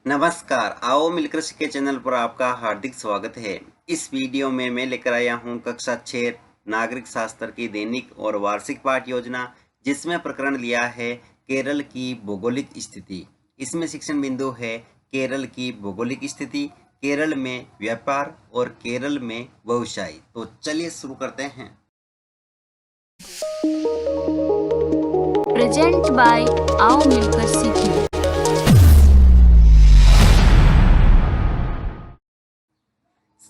नमस्कार, आओ मिलकर सीखे चैनल पर आपका हार्दिक स्वागत है। इस वीडियो में मैं लेकर आया हूं कक्षा 6 नागरिक शास्त्र की दैनिक और वार्षिक पाठ योजना, जिसमें प्रकरण लिया है केरल की भौगोलिक स्थिति। इसमें शिक्षण बिंदु है केरल की भौगोलिक स्थिति, केरल में व्यापार और केरल में व्यवसाय। तो चलिए शुरू करते हैं। प्रेजेंट बाय आओ मिलकर सीखें।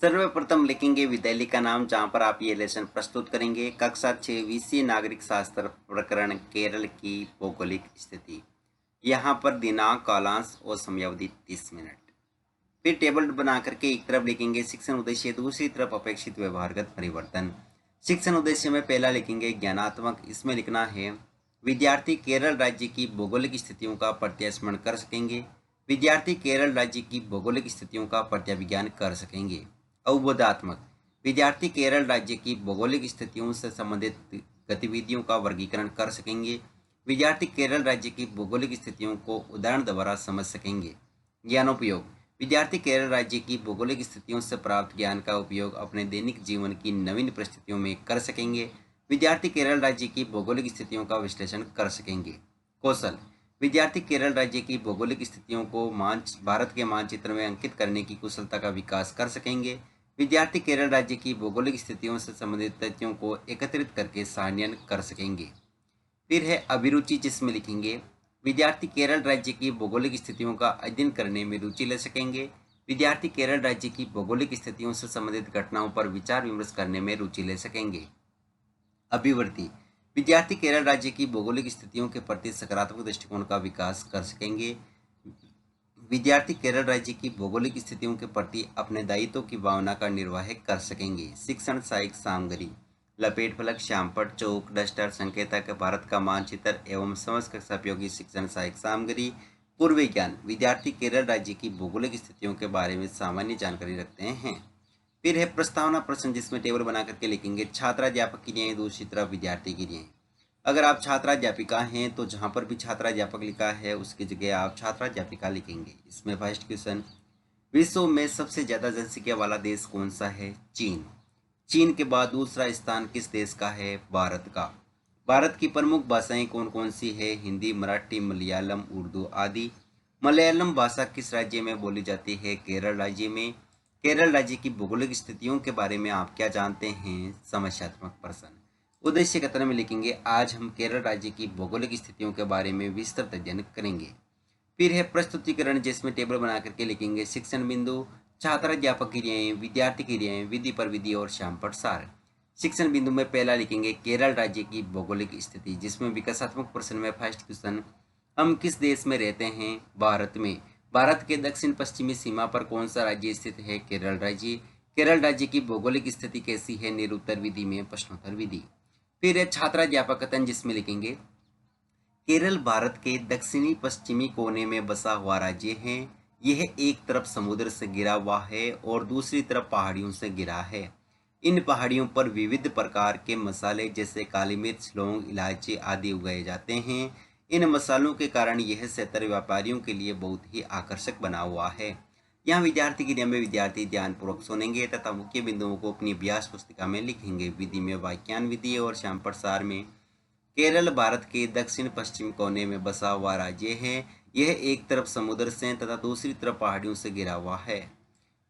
सर्वप्रथम लिखेंगे विद्यालय का नाम, जहां पर आप ये लेसन प्रस्तुत करेंगे। कक्षा 6 विषय नागरिक शास्त्र, प्रकरण केरल की भौगोलिक स्थिति। यहाँ पर दिनांक, कालांश और समयावधि 30 मिनट। फिर टेबल बना करके एक तरफ लिखेंगे शिक्षण उद्देश्य, दूसरी तरफ अपेक्षित व्यवहारगत परिवर्तन। शिक्षण उद्देश्य में पहला लिखेंगे ज्ञानात्मक। इसमें लिखना है विद्यार्थी केरल राज्य की भौगोलिक स्थितियों का प्रत्यास्मरण कर सकेंगे। विद्यार्थी केरल राज्य की भौगोलिक स्थितियों का प्रत्याविज्ञान कर सकेंगे। अवबोधात्मक, विद्यार्थी केरल राज्य की भौगोलिक स्थितियों से संबंधित गतिविधियों का वर्गीकरण कर सकेंगे। विद्यार्थी केरल राज्य की भौगोलिक स्थितियों को उदाहरण द्वारा समझ सकेंगे। ज्ञानोपयोग, विद्यार्थी केरल राज्य की भौगोलिक स्थितियों से प्राप्त ज्ञान का उपयोग अपने दैनिक जीवन की नवीन परिस्थितियों में कर सकेंगे। विद्यार्थी केरल राज्य की भौगोलिक स्थितियों का विश्लेषण कर सकेंगे। कौशल, विद्यार्थी केरल राज्य की भौगोलिक स्थितियों को भारत के मानचित्र में अंकित करने की कुशलता का विकास कर सकेंगे। विद्यार्थी केरल राज्य की भौगोलिक स्थितियों से संबंधित तथ्यों को एकत्रित करके सारणीयन कर सकेंगे। फिर है अभिरुचि, जिसमें लिखेंगे विद्यार्थी केरल राज्य की भौगोलिक स्थितियों का अध्ययन करने में रुचि ले सकेंगे। विद्यार्थी केरल राज्य की भौगोलिक स्थितियों से संबंधित घटनाओं पर विचार विमर्श करने में रुचि ले सकेंगे। अभिवृत्ति, विद्यार्थी केरल राज्य की भौगोलिक स्थितियों के प्रति सकारात्मक दृष्टिकोण का विकास कर सकेंगे। विद्यार्थी केरल राज्य की भौगोलिक स्थितियों के प्रति अपने दायित्व की भावना का निर्वाह कर सकेंगे। शिक्षण सहायक सामग्री, लपेट फलक, श्यामपट्ट, चौक, डस्टर, संकेतक, भारत का मानचित्र एवं समस्त कक्षा उपयोगी शिक्षण सहायक सामग्री। पूर्व ज्ञान, विद्यार्थी केरल राज्य की भौगोलिक स्थितियों के बारे में सामान्य जानकारी रखते हैं। फिर है प्रस्तावना प्रश्न, जिसमें टेबल बना करके लिखेंगे छात्राध्यापक क्रियाएं, दूसरी तरफ विद्यार्थी क्रियाएं। अगर आप छात्राध्यापिका हैं तो जहां पर भी छात्राध्यापक लिखा है उसकी जगह आप छात्राध्यापिका लिखेंगे। इसमें फर्स्ट क्वेश्चन, विश्व में सबसे ज्यादा जनसंख्या वाला देश कौन सा है? चीन। चीन के बाद दूसरा स्थान किस देश का है? भारत का। भारत की प्रमुख भाषाएं कौन कौन सी है? हिंदी, मराठी, मलयालम, उर्दू आदि। मलयालम भाषा किस राज्य में बोली जाती है? केरल राज्य में। केरल राज्य की भौगोलिक स्थितियों के बारे में आप क्या जानते हैं? समस्यात्मक प्रश्न। उद्देश्य कथन में लिखेंगे आज हम केरल राज्य की भौगोलिक स्थितियों के बारे में विस्तृत अध्ययन करेंगे। फिर है प्रस्तुतिकरण, जिसमें टेबल बना करके लिखेंगे शिक्षण बिंदु, छात्राध्यापक क्रियाएं, विद्यार्थी क्रियाएं, विधि पर विधि और श्यामपट्ट सार। शिक्षण बिंदु में पहला लिखेंगे केरल राज्य की भौगोलिक स्थिति, जिसमें विकासात्मक प्रश्न में फर्स्ट क्वेश्चन, हम किस देश में रहते हैं? भारत में। भारत के दक्षिण पश्चिमी सीमा पर कौन सा राज्य स्थित है? केरल राज्य। केरल राज्य की भौगोलिक स्थिति कैसी है? निरुत्तर विधि में प्रश्नोत्तर विधि। फिर है छात्राध्यापक कथन, जिसमें लिखेंगे केरल भारत के दक्षिणी पश्चिमी कोने में बसा हुआ राज्य है। यह एक तरफ समुद्र से घिरा हुआ है और दूसरी तरफ पहाड़ियों से घिरा है। इन पहाड़ियों पर विविध प्रकार के मसाले जैसे काली मिर्च, लौंग, इलायची आदि उगाए जाते हैं। इन मसालों के कारण यह क्षेत्र व्यापारियों के लिए बहुत ही आकर्षक बना हुआ है। यहाँ विद्यार्थी क्रिया में विद्यार्थी ध्यानपूर्वक सुनेंगे तथा मुख्य बिंदुओं को अपनी अभ्यास पुस्तिका में लिखेंगे। विधि में वाक्यान विधि और श्यामपट्ट सार में केरल भारत के दक्षिण पश्चिम कोने में बसा हुआ राज्य है। यह एक तरफ समुद्र से तथा दूसरी तरफ पहाड़ियों से घिरा हुआ है।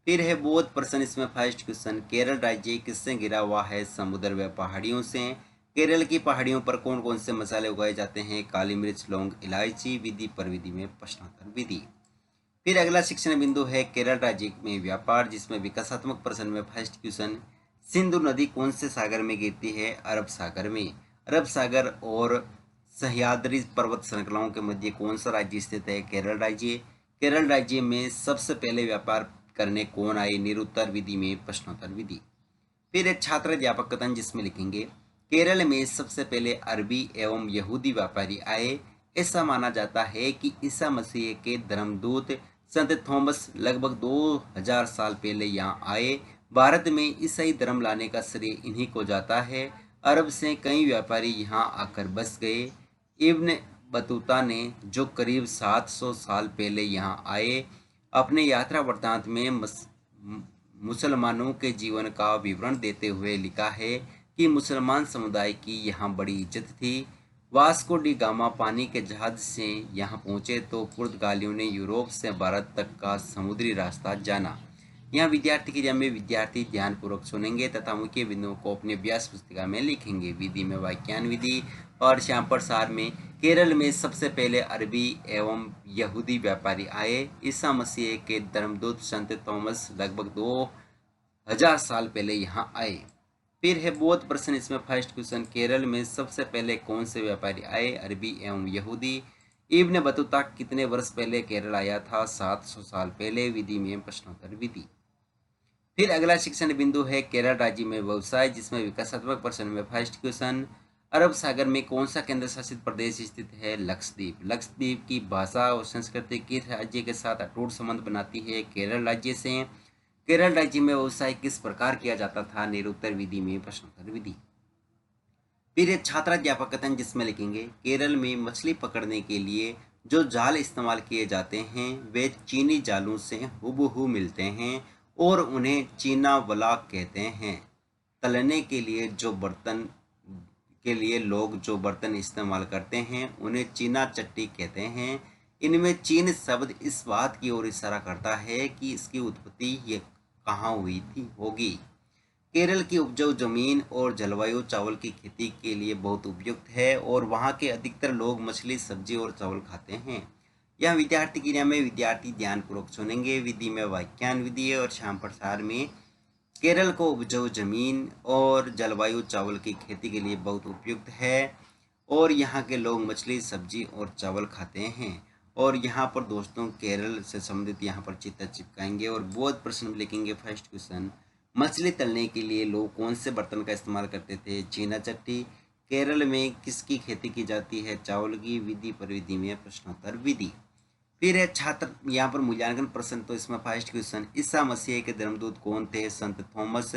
फिर है बोध प्रश्न, इसमें फर्स्ट क्वेश्चन, केरल राज्य किससे घिरा हुआ है? समुद्र व पहाड़ियों से। केरल की पहाड़ियों पर कौन कौन से मसाले उगाए जाते हैं? काली मिर्च, लौंग, इलायची। विधि पर विधि में प्रश्नोत्तर विधि। फिर अगला शिक्षण बिंदु है केरल राज्य में व्यापार, जिसमें विकासात्मक प्रश्न में फर्स्ट क्वेश्चन, सिंधु नदी कौन से सागर में गिरती है? अरब सागर में। अरब सागर और सह्याद्री पर्वत श्रृंखलाओं के मध्य कौन सा राज्य स्थित है? केरल राज्य। केरल राज्य में सबसे पहले व्यापार करने कौन आए? निरुत्तर विधि में प्रश्नोत्तर विधि। फिर एक छात्र अध्यापक कथन, जिसमें लिखेंगे केरल में सबसे पहले अरबी एवं यहूदी व्यापारी आए। ऐसा माना जाता है कि ईसा मसीह के धर्मदूत संत थॉमस लगभग 2000 साल पहले यहाँ आए। भारत में ईसाई धर्म लाने का श्रेय इन्हीं को जाता है। अरब से कई व्यापारी यहाँ आकर बस गए। इब्न बतूता ने, जो करीब 700 साल पहले यहाँ आए, अपने यात्रा वृत्तांत में मुसलमानों के जीवन का विवरण देते हुए लिखा है कि मुसलमान समुदाय की यहाँ बड़ी इज्जत थी। वास्को डी गामा पानी के जहाज से यहाँ पहुँचे तो पुर्तगालियों ने यूरोप से भारत तक का समुद्री रास्ता जाना। यहाँ विद्यार्थी क्रिया में विद्यार्थी ध्यानपूर्वक सुनेंगे तथा मुख्य बिंदुओं को अपनी अभ्यास पुस्तिका में लिखेंगे। विधि में वाक्यान विधि और श्याम प्रसार में केरल में सबसे पहले अरबी एवं यहूदी व्यापारी आए। ईसा मसीह के धर्मदूत संत थॉमस लगभग 2000 साल पहले यहाँ आए। फिर है बौद्ध प्रश्न, इसमें फर्स्ट क्वेश्चन, केरल में सबसे पहले कौन से व्यापारी आए? अरबी एवं यहूदी। इब्न बतूता कितने वर्ष पहले केरल आया था? 700 साल पहले। विधि में प्रश्नोत्तर विधि। फिर अगला शिक्षण बिंदु है केरल राज्य में व्यवसाय, जिसमें विकासात्मक प्रश्न में फर्स्ट क्वेश्चन, अरब सागर में कौन सा केंद्र शासित प्रदेश स्थित है? लक्षद्वीप। लक्षद्वीप की भाषा और संस्कृति किस राज्य के साथ अटूट संबंध बनाती है? केरल राज्य से। केरल राज्य में व्यवसाय किस प्रकार किया जाता था? निरुत्तर विधि में प्रश्नोत्तर विधि। फिर छात्राध्यापक कथन, जिसमें लिखेंगे केरल में मछली पकड़ने के लिए जो जाल इस्तेमाल किए जाते हैं वे चीनी जालों से हुबहू मिलते हैं और उन्हें चीना वला कहते हैं। तलने के लिए लोग जो बर्तन इस्तेमाल करते हैं उन्हें चीना चट्टी कहते हैं। इनमें चीन शब्द इस बात की ओर इशारा करता है कि इसकी उत्पत्ति ये कहाँ हुई थी होगी। केरल की उपजाऊ जमीन और जलवायु चावल की खेती के लिए बहुत उपयुक्त है और वहाँ के अधिकतर लोग मछली, सब्जी और चावल खाते हैं। यह विद्यार्थी क्रिया में विद्यार्थी ध्यानपूर्वक सुनेंगे। विधि में वाक्यान विधि और श्याम प्रसार में केरल को उपजाऊ जमीन और जलवायु चावल की खेती के लिए बहुत उपयुक्त है और यहाँ के लोग मछली, सब्जी और चावल खाते हैं। और यहाँ पर दोस्तों केरल से संबंधित यहाँ पर चित्र चिपकाएंगे और बौद्ध प्रश्न में लिखेंगे फर्स्ट क्वेश्चन, मछली तलने के लिए लोग कौन से बर्तन का इस्तेमाल करते थे? चीना चट्टी। केरल में किसकी खेती की जाती है? चावल की। विधि पर विधि में प्रश्नोत्तर विधि। फिर है छात्र यहाँ पर मूल्यांकन प्रश्न, तो इसमें फर्स्ट क्वेश्चन, ईसा मसीह के धर्मदूत कौन थे? संत Thomas.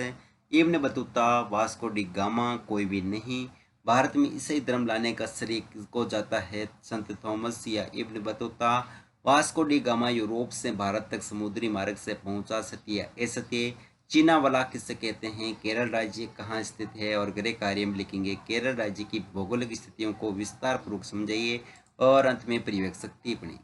Ibn Battuta, Vasco D gamma, कोई भी नहीं। भारत में ईसाई धर्म लाने का श्रेय किसको जाता है? संत थॉमस या Ibn Battuta. Vasco D gamma Europe से भारत तक समुद्री मार्ग से पहुंचा, सत्य या असत्य। चीना वाला किससे कहते हैं? केरल राज्य कहाँ स्थित है? और गृह कार्य में लिखेंगे केरल राज्य की भौगोलिक स्थितियों को विस्तार पूर्वक समझाइए और अंत में परिवेक्षक टिप्पणी।